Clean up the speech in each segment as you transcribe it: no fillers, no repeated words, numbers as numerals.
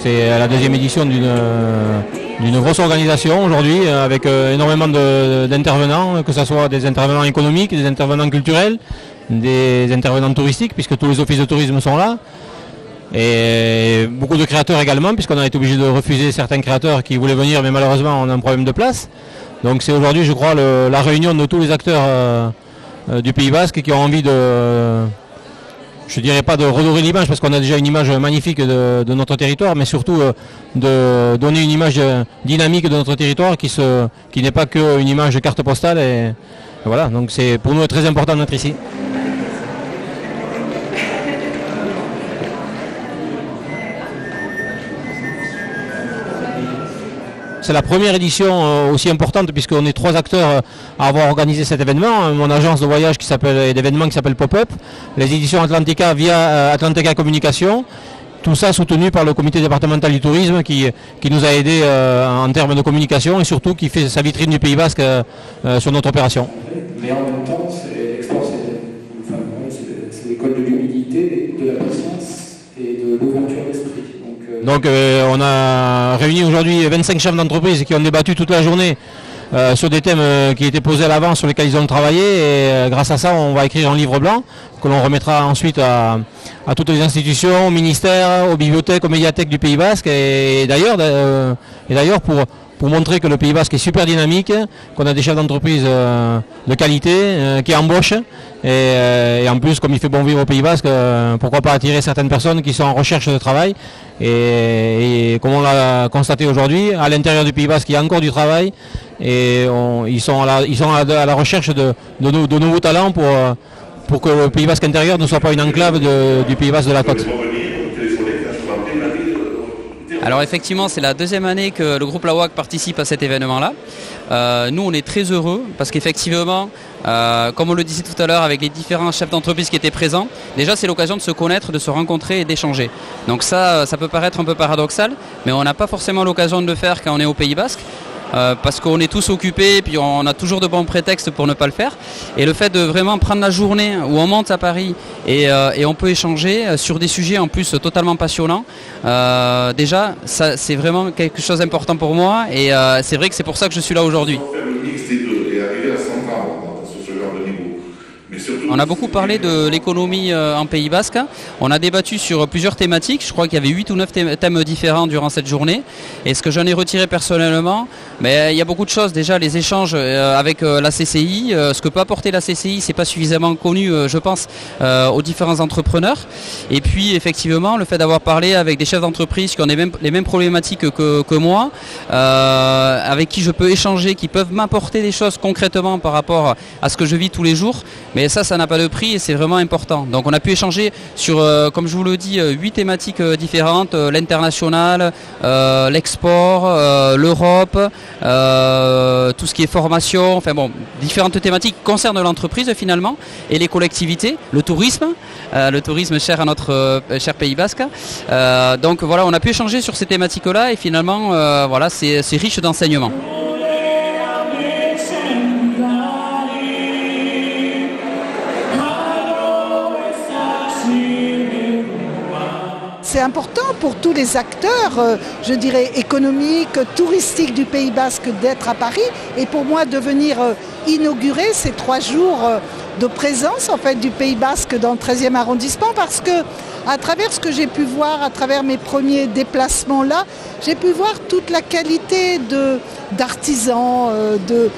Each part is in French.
C'est la deuxième édition d'une grosse organisation aujourd'hui avec énormément d'intervenants, que ce soit des intervenants économiques, des intervenants culturels, des intervenants touristiques, puisque tous les offices de tourisme sont là. Et beaucoup de créateurs également, puisqu'on a été obligé de refuser certains créateurs qui voulaient venir, mais malheureusement on a un problème de place. Donc c'est aujourd'hui, je crois, la réunion de tous les acteurs du Pays Basque qui ont envie de, je dirais pas de redorer l'image, parce qu'on a déjà une image magnifique de notre territoire, mais surtout de donner une image dynamique de notre territoire qui n'est pas qu'une image de carte postale. Et voilà, donc c'est pour nous très important d'être ici. C'est la première édition aussi importante puisqu'on est 3 acteurs à avoir organisé cet événement. Mon agence de voyage et d'événements qui s'appelle Pop-Up, les éditions Atlantica via Atlantica Communication, tout ça soutenu par le comité départemental du tourisme qui nous a aidés en termes de communication et surtout qui fait sa vitrine du Pays Basque sur notre opération. Mais en même temps, c'est l'école de l'humilité, de la patience et de l'ouverture d'esprit. Donc on a réuni aujourd'hui 25 chefs d'entreprise qui ont débattu toute la journée sur des thèmes qui étaient posés à l'avance, sur lesquels ils ont travaillé, et grâce à ça on va écrire un livre blanc que l'on remettra ensuite à toutes les institutions, aux ministères, aux bibliothèques, aux médiathèques du Pays Basque, et d'ailleurs pour montrer que le Pays Basque est super dynamique, qu'on a des chefs d'entreprise de qualité qui embauchent, et en plus, comme il fait bon vivre au Pays Basque, pourquoi pas attirer certaines personnes qui sont en recherche de travail, et comme on l'a constaté aujourd'hui, à l'intérieur du Pays Basque, il y a encore du travail, et ils sont à la recherche de nouveaux talents pour que le Pays Basque intérieur ne soit pas une enclave du Pays Basque de la côte. Alors effectivement, c'est la deuxième année que le groupe Lawak participe à cet événement-là. Nous, on est très heureux parce qu'effectivement, comme on le disait tout à l'heure avec les différents chefs d'entreprise qui étaient présents, déjà c'est l'occasion de se connaître, de se rencontrer et d'échanger. Donc ça peut paraître un peu paradoxal, mais on n'a pas forcément l'occasion de le faire quand on est au Pays Basque. Parce qu'on est tous occupés et puis on a toujours de bons prétextes pour ne pas le faire. Et le fait de vraiment prendre la journée où on monte à Paris et on peut échanger sur des sujets en plus totalement passionnants, déjà ça, c'est vraiment quelque chose d'important pour moi, et c'est vrai que c'est pour ça que je suis là aujourd'hui. On a beaucoup parlé de l'économie en Pays Basque. On a débattu sur plusieurs thématiques. Je crois qu'il y avait 8 ou 9 thèmes différents durant cette journée. Et ce que j'en ai retiré personnellement, il y a beaucoup de choses. Déjà, les échanges avec la CCI. Ce que peut apporter la CCI, c'est pas suffisamment connu, je pense, aux différents entrepreneurs. Et puis, effectivement, le fait d'avoir parlé avec des chefs d'entreprise qui ont les mêmes problématiques que moi, avec qui je peux échanger, qui peuvent m'apporter des choses concrètement par rapport à ce que je vis tous les jours. Mais ça n'a pas de prix et c'est vraiment important. Donc on a pu échanger sur, comme je vous le dis, 8 thématiques différentes, l'international, l'export, l'Europe, tout ce qui est formation, enfin bon, différentes thématiques qui concernent l'entreprise finalement et les collectivités, le tourisme cher à notre cher Pays Basque. Donc voilà, on a pu échanger sur ces thématiques-là et finalement, voilà, c'est riche d'enseignements. C'est important pour tous les acteurs, je dirais économiques, touristiques du Pays Basque d'être à Paris, et pour moi de venir inaugurer ces 3 jours de présence en fait du Pays Basque dans le 13e arrondissement, parce que à travers ce que j'ai pu voir, à travers mes premiers déplacements là, j'ai pu voir toute la qualité d'artisans, de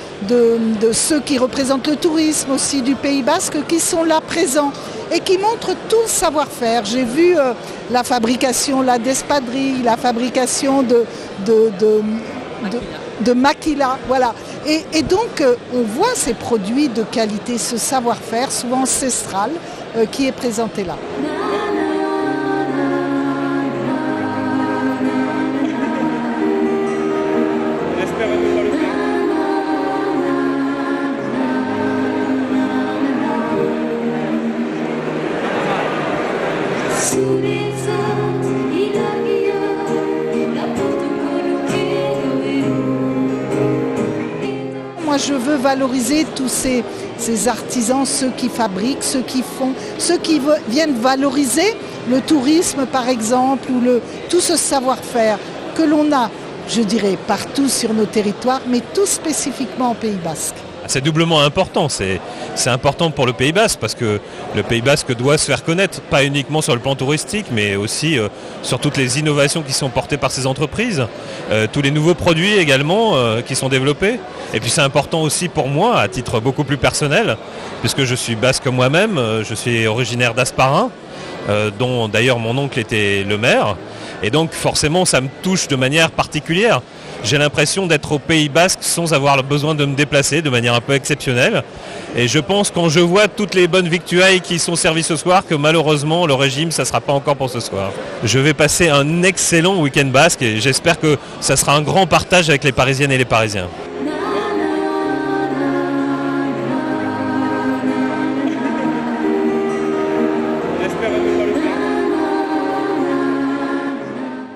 ceux qui représentent le tourisme aussi du Pays Basque, qui sont là présents et qui montrent tout le savoir-faire. J'ai vu la fabrication là d'espadrilles, la fabrication de maquila, voilà. Et donc on voit ces produits de qualité, ce savoir-faire souvent ancestral qui est présenté là. Sous les arbres, il a mis la moi je veux valoriser tous ces artisans, ceux qui fabriquent, ceux qui font, ceux qui viennent valoriser le tourisme par exemple, ou tout ce savoir-faire que l'on a, je dirais, partout sur nos territoires, mais tout spécifiquement au Pays Basque. C'est doublement important, c'est important pour le Pays Basque parce que le Pays Basque doit se faire connaître, pas uniquement sur le plan touristique, mais aussi sur toutes les innovations qui sont portées par ces entreprises, tous les nouveaux produits également qui sont développés. Et puis c'est important aussi pour moi, à titre beaucoup plus personnel, puisque je suis basque moi-même, je suis originaire d'Asparin, dont d'ailleurs mon oncle était le maire, et donc forcément ça me touche de manière particulière. J'ai l'impression d'être au Pays Basque sans avoir besoin de me déplacer de manière un peu exceptionnelle. Et je pense quand je vois toutes les bonnes victuailles qui sont servies ce soir que malheureusement le régime ça ne sera pas encore pour ce soir. Je vais passer un excellent week-end basque et j'espère que ça sera un grand partage avec les Parisiennes et les Parisiens.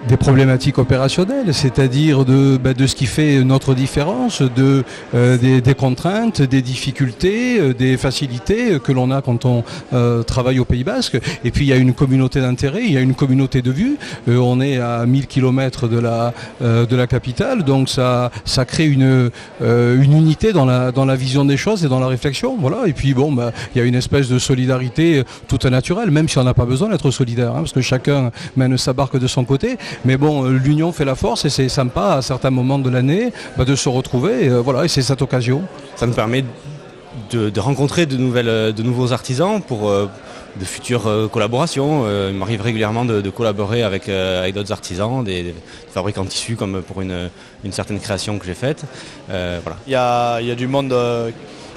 Des problématiques opérationnelles, c'est-à-dire de ce qui fait notre différence, des contraintes, des difficultés, des facilités que l'on a quand on travaille au Pays Basque. Et puis il y a une communauté d'intérêt, il y a une communauté de vues. On est à 1000 km de la capitale, donc ça crée une unité dans la vision des choses et dans la réflexion. Voilà. Et puis il y a une espèce de solidarité toute naturelle, même si on n'a pas besoin d'être solidaire, parce que chacun mène sa barque de son côté. Mais bon, l'union fait la force et c'est sympa à certains moments de l'année de se retrouver. Et c'est cette occasion. Ça nous permet de rencontrer de nouveaux artisans pour de futures collaborations. Il m'arrive régulièrement de collaborer avec d'autres artisans, des fabricants de tissus comme pour une certaine création que j'ai faite. Voilà. Il y a du monde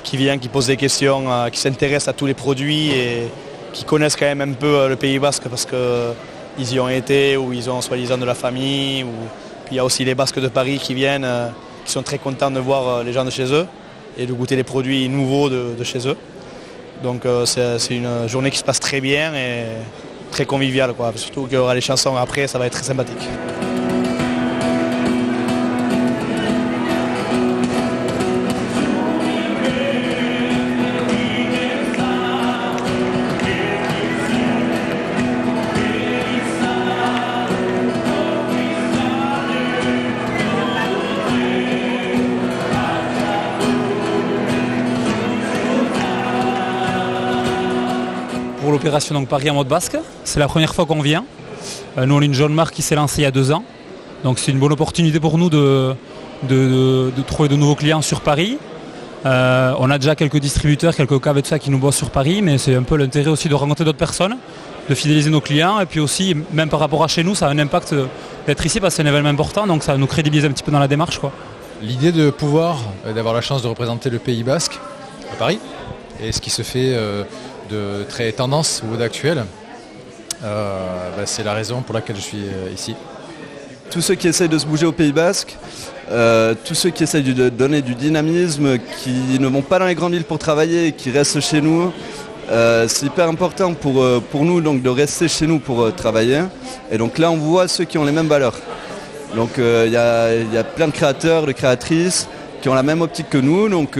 qui vient, qui pose des questions, qui s'intéresse à tous les produits et qui connaissent quand même un peu le Pays Basque parce qu'ils y ont été ou ils ont soi-disant de la famille. Puis il y a aussi les Basques de Paris qui viennent, qui sont très contents de voir les gens de chez eux et de goûter les produits nouveaux de chez eux. Donc c'est une journée qui se passe très bien et très conviviale, quoi. Surtout qu'il y aura les chansons après, ça va être très sympathique. Pour l'opération donc Paris en mode basque, c'est la première fois qu'on vient. Nous on est une jeune marque qui s'est lancée il y a 2 ans. Donc c'est une bonne opportunité pour nous de trouver de nouveaux clients sur Paris. On a déjà quelques distributeurs, quelques caves et tout ça qui nous bossent sur Paris, mais c'est un peu l'intérêt aussi de rencontrer d'autres personnes, de fidéliser nos clients et puis aussi même par rapport à chez nous ça a un impact d'être ici parce que c'est un événement important donc ça nous crédibilise un petit peu dans la démarche, quoi. L'idée de pouvoir, d'avoir la chance de représenter le Pays Basque à Paris et ce qui se fait de très tendance au mode actuel, c'est la raison pour laquelle je suis ici. Tous ceux qui essayent de se bouger au Pays Basque, tous ceux qui essayent de donner du dynamisme, qui ne vont pas dans les grandes villes pour travailler, qui restent chez nous, c'est hyper important pour nous donc, de rester chez nous pour travailler. Et donc là on voit ceux qui ont les mêmes valeurs. Donc il y a plein de créateurs, de créatrices qui ont la même optique que nous. Donc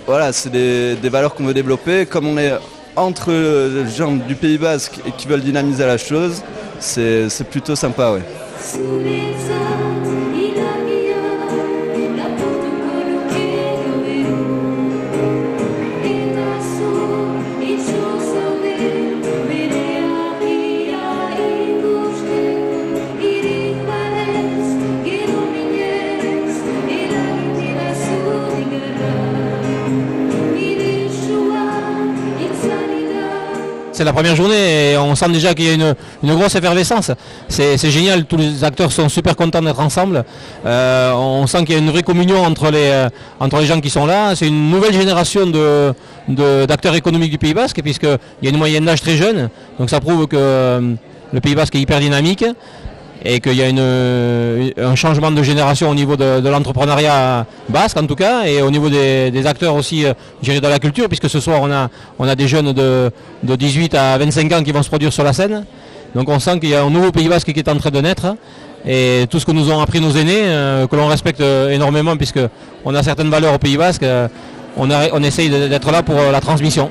voilà, c'est des valeurs qu'on veut développer. Comme on est entre les gens du Pays Basque et qui veulent dynamiser la chose, c'est plutôt sympa, ouais. C'est la première journée et on sent déjà qu'il y a une grosse effervescence. C'est génial, tous les acteurs sont super contents d'être ensemble. On sent qu'il y a une vraie communion entre les gens qui sont là. C'est une nouvelle génération d'acteurs économiques du Pays Basque puisqu'il y a une moyenne d'âge très jeune. Donc ça prouve que le Pays Basque est hyper dynamique et qu'il y a un changement de génération au niveau de l'entrepreneuriat basque en tout cas, et au niveau des acteurs aussi dans la culture, puisque ce soir on a des jeunes de 18 à 25 ans qui vont se produire sur la scène. Donc on sent qu'il y a un nouveau Pays Basque qui est en train de naître, Et tout ce que nous ont appris nos aînés, que l'on respecte énormément puisqu'on a certaines valeurs au Pays Basque, on essaye d'être là pour la transmission.